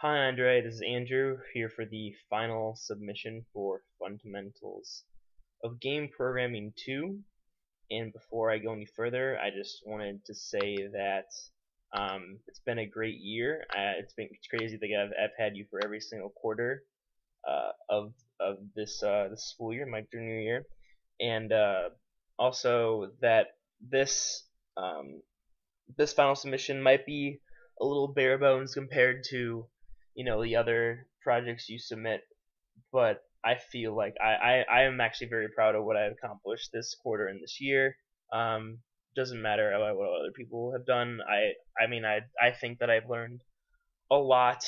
Hi Andre, this is Andrew here for the final submission for Fundamentals of Game Programming 2. And before I go any further, I just wanted to say that it's been a great year. It's crazy that I've had you for every single quarter of this school year, my junior year, and also that this this final submission might be a little bare bones compared to the other projects you submit, but I feel like I am actually very proud of what I've accomplished this quarter and this year. Doesn't matter about what other people have done. I think that I've learned a lot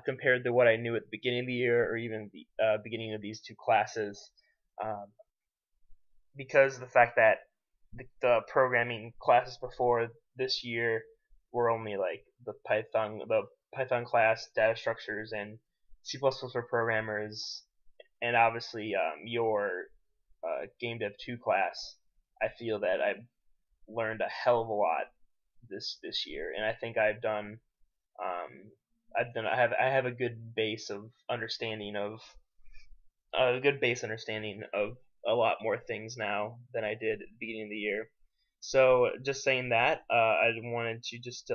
compared to what I knew at the beginning of the year, or even the beginning of these two classes, um, because of the fact that the programming classes before this year were only like the Python class, data structures, and C++ for programmers, and obviously your Game Dev 2 class. I feel that I've learned a hell of a lot this year, and I think I have a good base of understanding of a lot more things now than I did at the beginning of the year. So just saying that, I wanted to just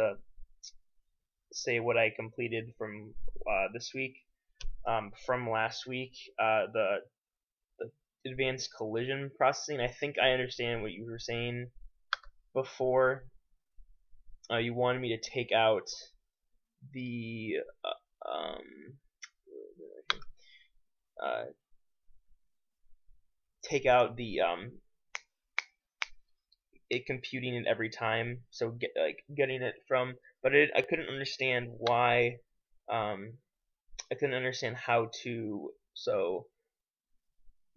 say what I completed from this week. From last week, the advanced collision processing. I think I understand what you were saying before. You wanted me to take out the uh, take out the it computing it every time, so getting it from, but I couldn't understand why. I couldn't understand how to. So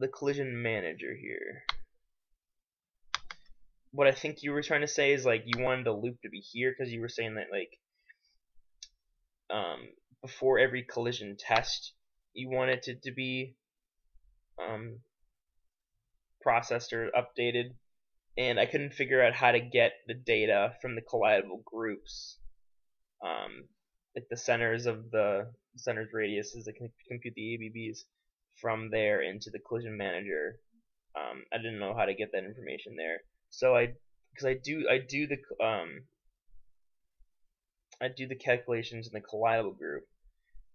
the collision manager here. What I think you were trying to say is like you wanted the loop to be here because you were saying that like before every collision test you wanted it to be processed or updated, and I couldn't figure out how to get the data from the collidable groups, like the centers radiuses that can compute the ABBs from there into the collision manager. I didn't know how to get that information there, so because I do the calculations in the collidable group.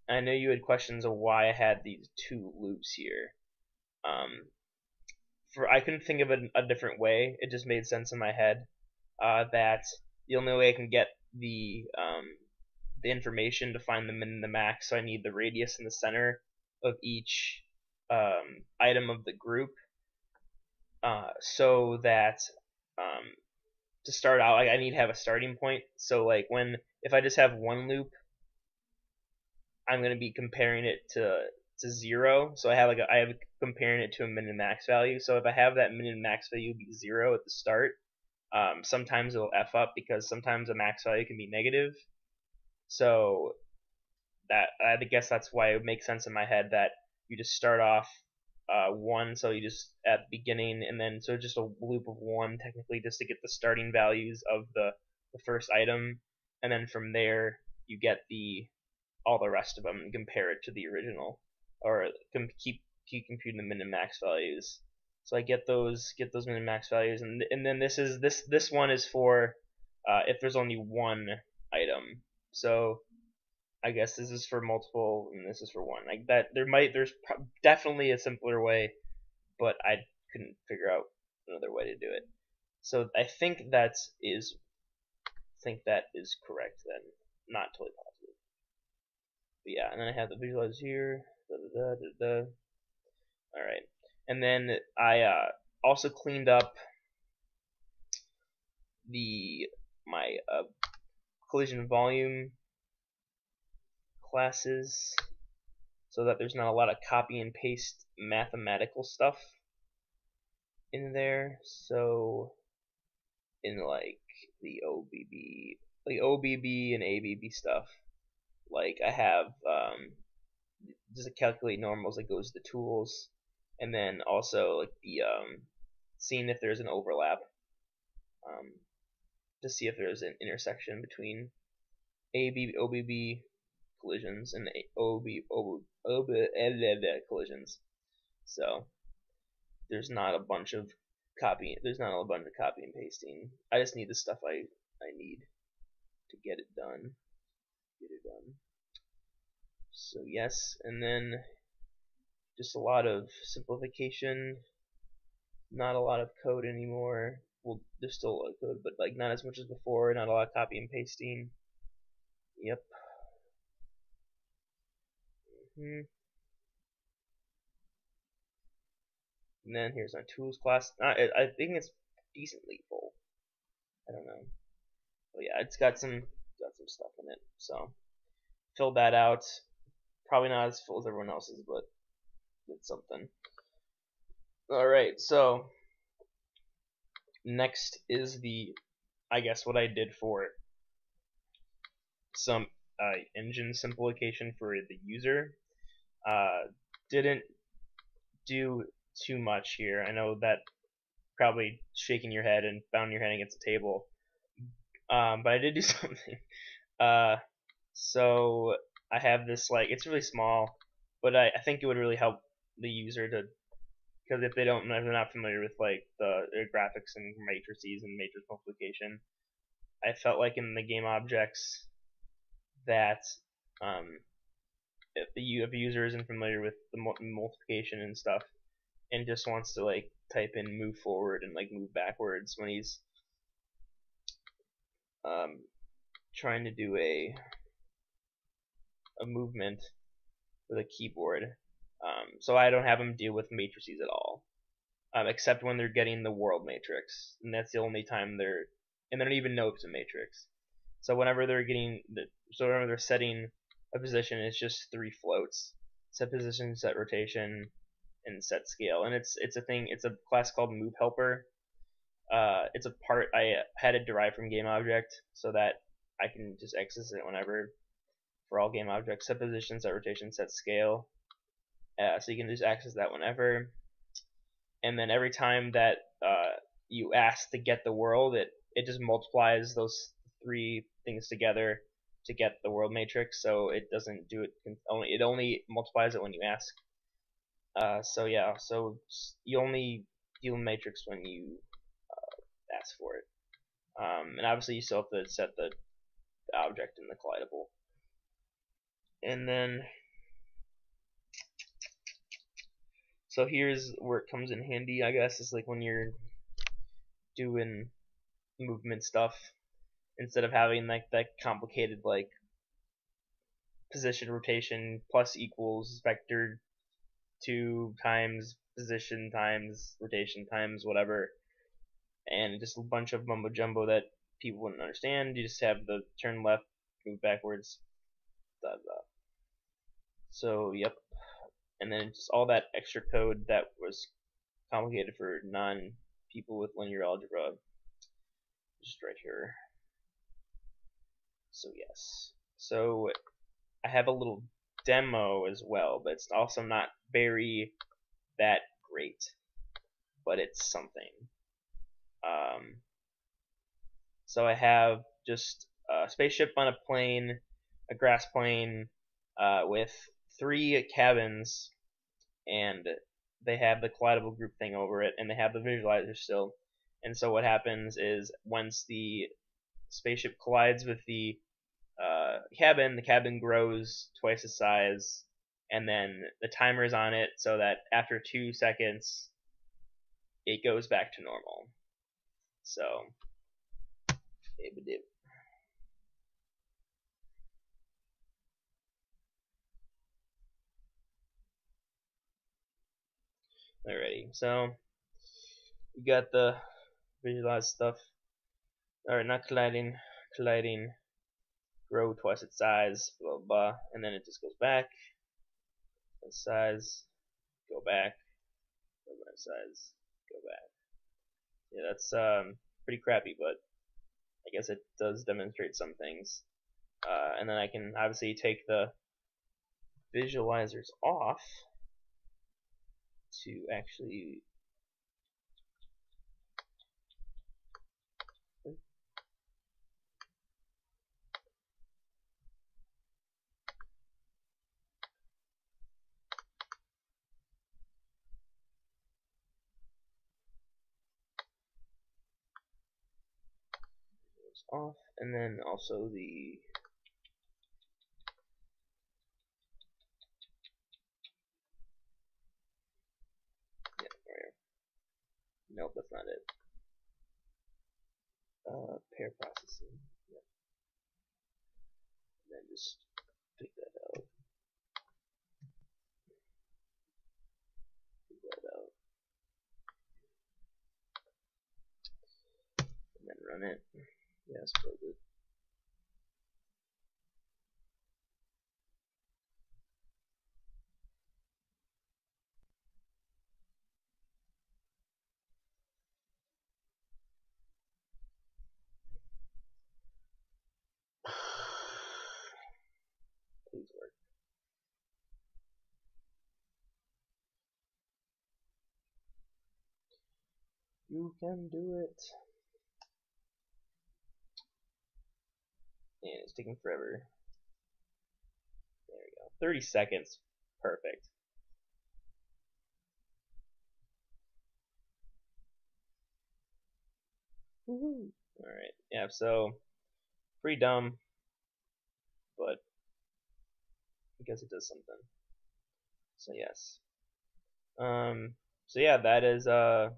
And I know you had questions of why I had these two loops here. I couldn't think of a different way. It just made sense in my head that the only way I can get the information to find the min and the max, so I need the radius in the center of each item of the group, so that to start out, I need to have a starting point. So like if I just have one loop, I'm going to be comparing it to 0. So I have comparing it to a min and max value. So if I have that min and max value be 0 at the start, sometimes it'll F up because sometimes a max value can be negative. So that I guess that's why it makes sense in my head that you just start off 1, so you just at the beginning, and then so just a loop of 1 technically just to get the starting values of the first item, and then from there you get all the rest of them and compare it to the original, or keep computing the min and max values. So I get those min and max values, and then this one is for if there's only one item. So I guess this is for multiple, and this is for one. Like that, there's definitely a simpler way, but I couldn't figure out another way to do it. So I think that is correct then. Not totally positive, but yeah. And then I have the visualize here. All right, and then I also cleaned up my collision volume classes so that there's not a lot of copy and paste mathematical stuff in there. So in like the OBB and ABB stuff, like I have just a calculate normals that goes to tools, and then also like the seeing if there's an overlap, to see if there's an intersection between OBB collisions and collisions. So there's not a bunch of copy and pasting. I just need the stuff I need to get it done. So yes, and then just a lot of simplification, not a lot of code anymore. Well, there's still a lot of code, but like not as much as before, not a lot of copy and pasting. Yep. And then here's my tools class. I think it's decently full. I don't know. But yeah, it's got some stuff in it. So fill that out. Probably not as full as everyone else's, but it's something. Alright, so next is I guess what I did for some engine simplification for the user. Didn't do too much here. I know that probably shaking your head and banging your head against the table. But I did do something. So I have this, like, it's really small, but I think it would really help the user to, because if they're not familiar with like the graphics and matrices and matrix multiplication, I felt like in the game objects that if the user isn't familiar with the multiplication and stuff and just wants to like type in move forward and like move backwards when he's trying to do a movement with a keyboard, so I don't have them deal with matrices at all, except when they're getting the world matrix, and that's the only time they don't even know it's a matrix. So whenever they're setting a position, it's just 3 floats: set position, set rotation, and set scale. And it's a class called move helper. It's a part I had it derived from game object so that I can just access it whenever for all game objects. Set position, set rotation, set scale. So you can just access that whenever. And then every time that you ask to get the world, it just multiplies those 3 things together to get the world matrix. So it doesn't do it it only multiplies it when you ask. So yeah, so you only deal matrix when you ask for it. And obviously you still have to set the object in the collidable. And then, so here's where it comes in handy, I guess. It's like when you're doing movement stuff, instead of having like that complicated like position rotation plus equals vector 2 times position times rotation times whatever, and just a bunch of mumbo jumbo that people wouldn't understand. You just have the turn left, move backwards, blah blah. So yep, and then just all that extra code that was complicated for non-people with linear algebra, just right here. So yes, so I have a little demo as well, but it's also not very that great, but it's something. So I have just a spaceship on a plane, a grass plane, with 3 cabins, and they have the collidable group thing over it, and they have the visualizer still. And so what happens is once the spaceship collides with the cabin grows twice its size, and then the timer is on it so that after 2 seconds it goes back to normal. So alrighty, so we got the visualized stuff. Alright, not colliding, grow twice its size, blah blah blah, and then it just goes back, size, go back, size, go back. Yeah, that's pretty crappy, but I guess it does demonstrate some things. And then I can obviously take the visualizers off to actually goes off, and then also the nope, that's not it. Pair processing. Yep. And then just take that out. Take that out. And then run it. Yes, build it. Please work. You can do it. And it's taking forever. There we go. 30 seconds. Perfect. Woohoo! Alright. Yeah, so pretty dumb, but I guess it does something. So yes. So yeah, that is the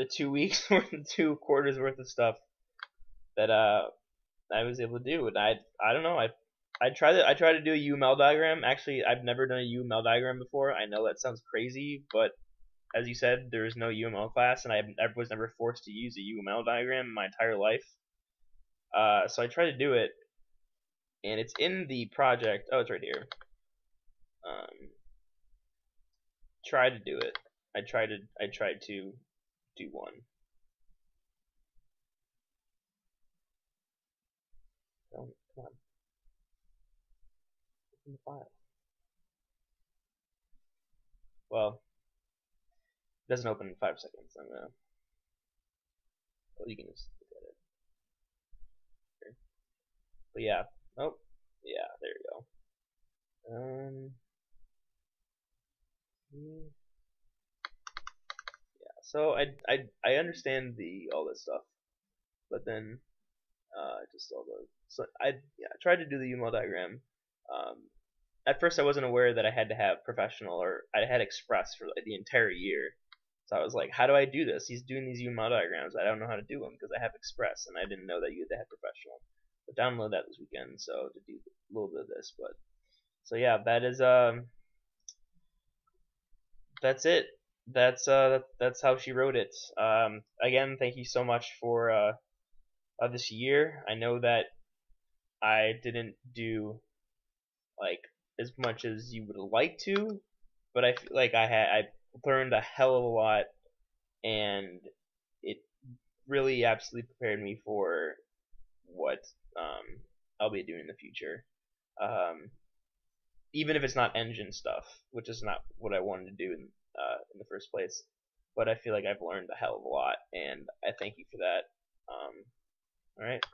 2 weeks worth, 2 quarters worth of stuff that I was able to do, and I don't know, I tried to do a UML diagram. Actually, I've never done a UML diagram before. I know that sounds crazy, but as you said, there is no UML class, and I was never forced to use a UML diagram in my entire life. So I tried to do it, and it's in the project. Oh, it's right here. Tried to do it. I tried to do one. Oh, come on. Open the file. Well, it doesn't open in 5 seconds. I'm gonna. Well, you can just look at it. Here. But yeah. Oh, yeah. There we go. Yeah. So I understand all this stuff, but then just all the I tried to do the UML diagram. At first I wasn't aware that I had to have professional, or I had Express for like the entire year. So I was like, how do I do this? He's doing these UML diagrams. I don't know how to do them because I have Express, and I didn't know that you had to have professional. But download that this weekend, so to do a little bit of this. But so yeah, that is that's it. That's how she wrote it. Again, thank you so much for this year. I know that I didn't do like as much as you would like to, but I feel like I learned a hell of a lot, and it really absolutely prepared me for what I'll be doing in the future. Even if it's not engine stuff, which is not what I wanted to do in the first place. But I feel like I've learned a hell of a lot, and I thank you for that. All right.